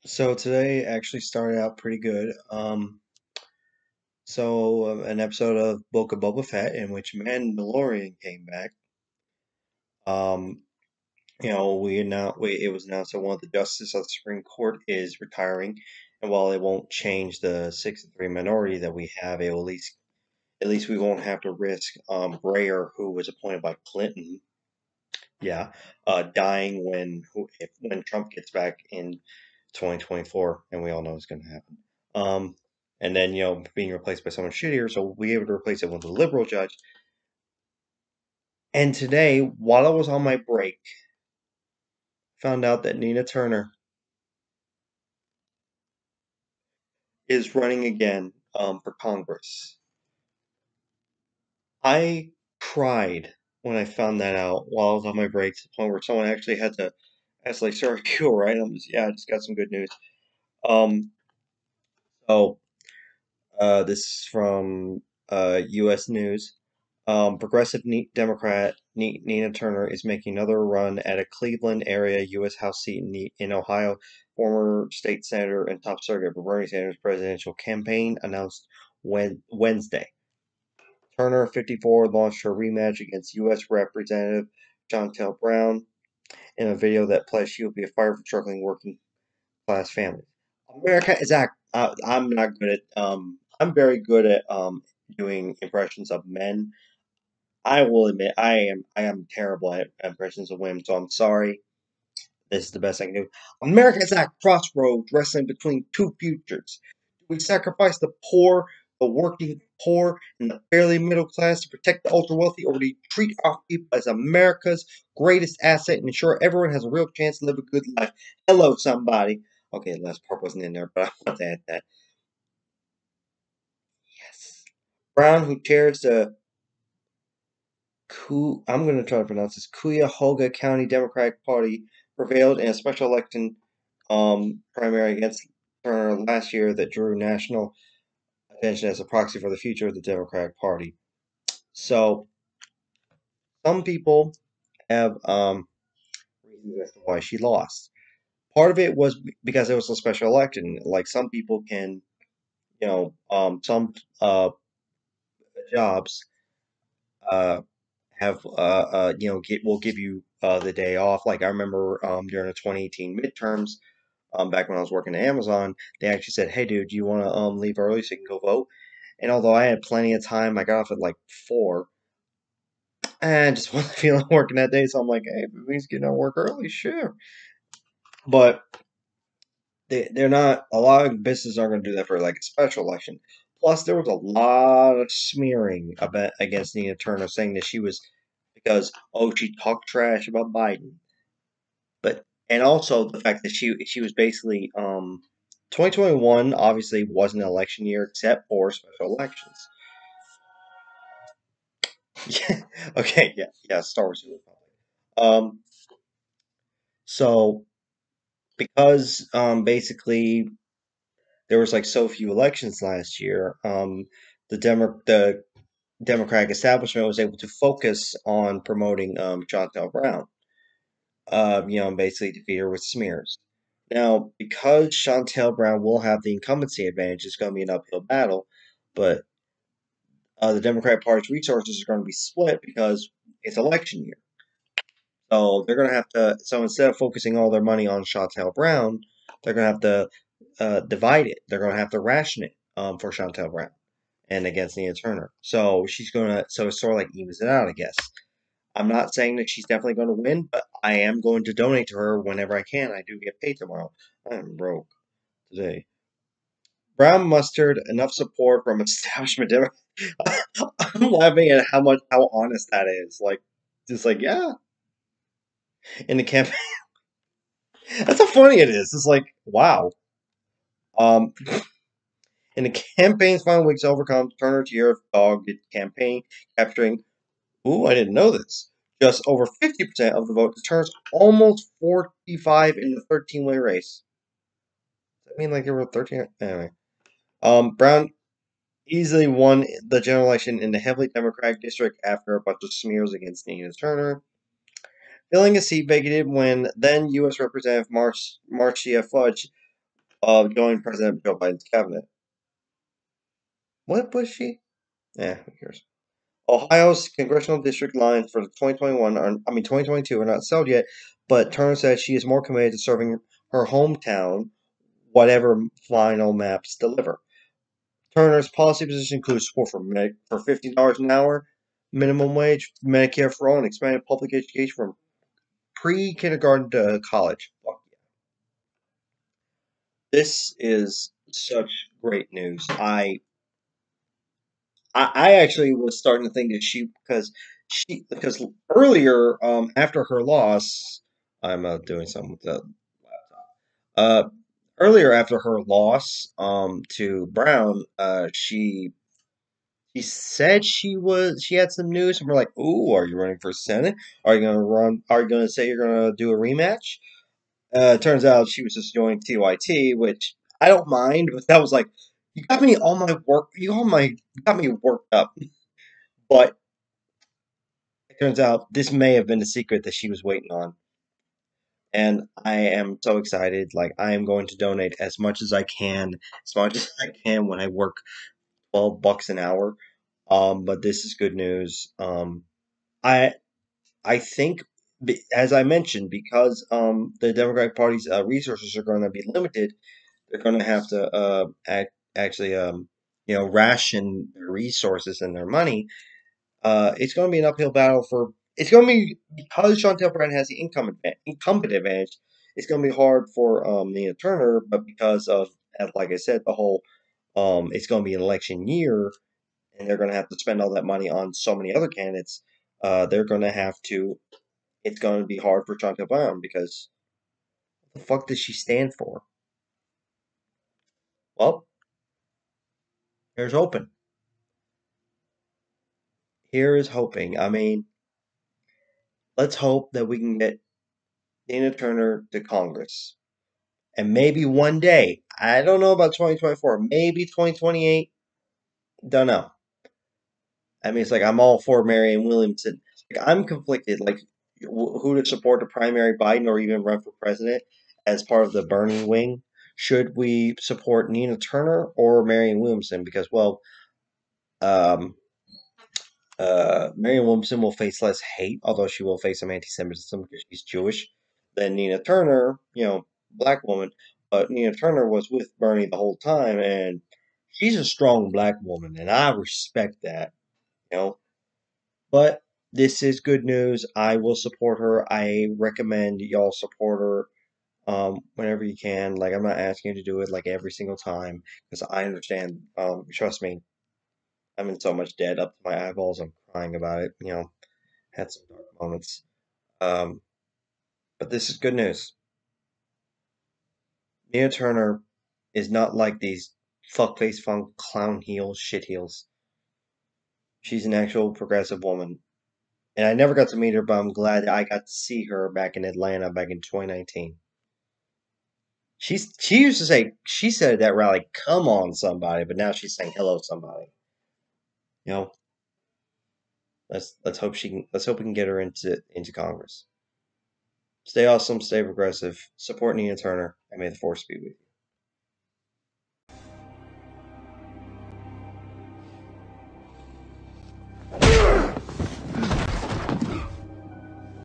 So today actually started out pretty good. An episode of Book of Boba Fett in which Mandalorian came back. Um, it was announced that one of the justices of the Supreme Court is retiring, and while it won't change the 6-3 minority that we have, it will at least we won't have to risk Breyer, who was appointed by Clinton, yeah, dying when Trump gets back in 2024, and we all know it's going to happen. Um, and then being replaced by someone shittier, so we'll be able to replace it with a liberal judge. And today, while I was on my break, found out that Nina Turner is running again for Congress. I cried when I found that out while I was on my break to the point where someone actually had to ask, like, "Sir, are you all right?" I just got some good news. Um, so this is from U.S. News. Progressive Democrat Nina Turner is making another run at a Cleveland area U.S. House seat in Ohio. Former state senator and top surrogate for Bernie Sanders' presidential campaign announced Wednesday. Turner, 54, launched her rematch against U.S. Representative Shontel Brown in a video that pledged she will be a fighter for struggling working class families. America is act. I'm not good at. I'm very good at doing impressions of men. I will admit I am terrible at impressions of women, so I'm sorry. This is the best I can do. America is at crossroads, wrestling between two futures. Do we sacrifice the poor, the working poor, and the fairly middle class to protect the ultra wealthy, or do we treat our people as America's greatest asset and ensure everyone has a real chance to live a good life? Hello, somebody. Okay, the last part wasn't in there, but I want to add that. Yes. Brown, who chairs the I'm going to try to pronounce this, Cuyahoga County Democratic Party, prevailed in a special election primary against Turner last year that drew national attention as a proxy for the future of the Democratic Party. So, some people have reasons as to why she lost. Part of it was because it was a special election. Like some people can, some jobs uh, will give you the day off. Like I remember during the 2018 midterms, back when I was working at Amazon, they actually said, "Hey, dude, do you want to leave early so you can go vote?" And although I had plenty of time, I got off at like 4, and I just wasn't feeling working that day. So I'm like, "Hey, if it means getting out of work early, sure." But they're not. A lot of businesses aren't going to do that for like a special election. Plus, there was a lot of smearing about against Nina Turner, saying that she was because she talked trash about Biden. But and also the fact that she was basically 2021 obviously wasn't an election year except for special elections. Yeah. Okay. Yeah. Yeah. Star Wars Republic. Um. So because basically there was like so few elections last year, the Democratic establishment was able to focus on promoting Chantel Brown. Basically defeat her with smears. Now, because Chantel Brown will have the incumbency advantage, it's going to be an uphill battle, but the Democratic Party's resources are going to be split because it's election year. So they're going to have to. So instead of focusing all their money on Chantel Brown, they're going to have to divide it. They're going to have to ration it for Chantel Brown and against Nia Turner. So she's going to. So it's sort of like evens it out, I guess. I'm not saying that she's definitely going to win, but I am going to donate to her whenever I can. I do get paid tomorrow. I'm broke today. Brown mustered enough support from establishment Democrats. I'm laughing at how honest that is. Like, just like yeah, in the campaign. That's how funny it is. It's like wow. Um, in the campaign's final weeks to overcome, Turner's year of dog campaign capturing. Ooh, I didn't know this. Just over 50% of the vote. Turner's almost 45 in the 13-way race. I mean, like there were 13. Anyway, Brown easily won the general election in the heavily Democratic district after a bunch of smears against Nina Turner, filling a seat vacated when then U.S. Representative Marcia Fudge joined President Joe Biden's cabinet. What was she? Yeah, who cares? Ohio's congressional district lines for 2022 are not settled yet, but Turner said she is more committed to serving her hometown, whatever final maps deliver. Turner's policy position includes support for $50 an hour, minimum wage, Medicare for all, and expanded public education from pre-kindergarten to college. This is such great news. I actually was starting to think that because earlier after her loss, I'm doing something with the uh earlier after her loss to Brown, she said she had some news, and we're like, "Ooh, are you running for Senate? Are you gonna run? Are you gonna say you're gonna do a rematch?" Turns out she was just joining TYT, which I don't mind, but that was like, you got me all my work. You got me worked up. But it turns out this may have been the secret that she was waiting on, and I am so excited. Like I am going to donate as much as I can when I work $12 an hour. But this is good news. I I think, as I mentioned, because the Democratic Party's resources are going to be limited, they're going to have to actually ration their resources and their money. It's going to be an uphill battle for. It's going to be because Chantel Brown has the incumbent advantage. It's going to be hard for Nina Turner, but because of, like I said, the whole it's going to be an election year, and they're going to have to spend all that money on so many other candidates. They're going to have to. It's going to be hard for Chantel Brown because what the fuck does she stand for? Well, here's hoping. Here is hoping. I mean, let's hope that we can get Nina Turner to Congress. And maybe one day, I don't know about 2024, maybe 2028, don't know. I mean, it's like I'm all for Marianne Williamson. Like, I'm conflicted, like who to support to primary Biden or even run for president as part of the Bernie wing. Should we support Nina Turner or Marianne Williamson? Because, well, um, Marianne Williamson will face less hate, although she will face some anti-Semitism because she's Jewish, than Nina Turner, black woman. But Nina Turner was with Bernie the whole time, and she's a strong black woman, and I respect that, you know. But this is good news. I will support her. I recommend y'all support her whenever you can. Like, I'm not asking you to do it like every single time because I understand. Trust me, I'm in so much debt up to my eyeballs. I'm crying about it. Had some dark moments. Um, but this is good news. Nina Turner is not like these fuckface funk clown heels, shit heels. She's an actual progressive woman. And I never got to meet her, but I'm glad that I got to see her back in Atlanta back in 2019. She used to say she said at that rally, "Come on, somebody," but now she's saying, "Hello, somebody." You know, let's hope we can get her into Congress. Stay awesome, stay progressive, support Nina Turner, and may the force be with you.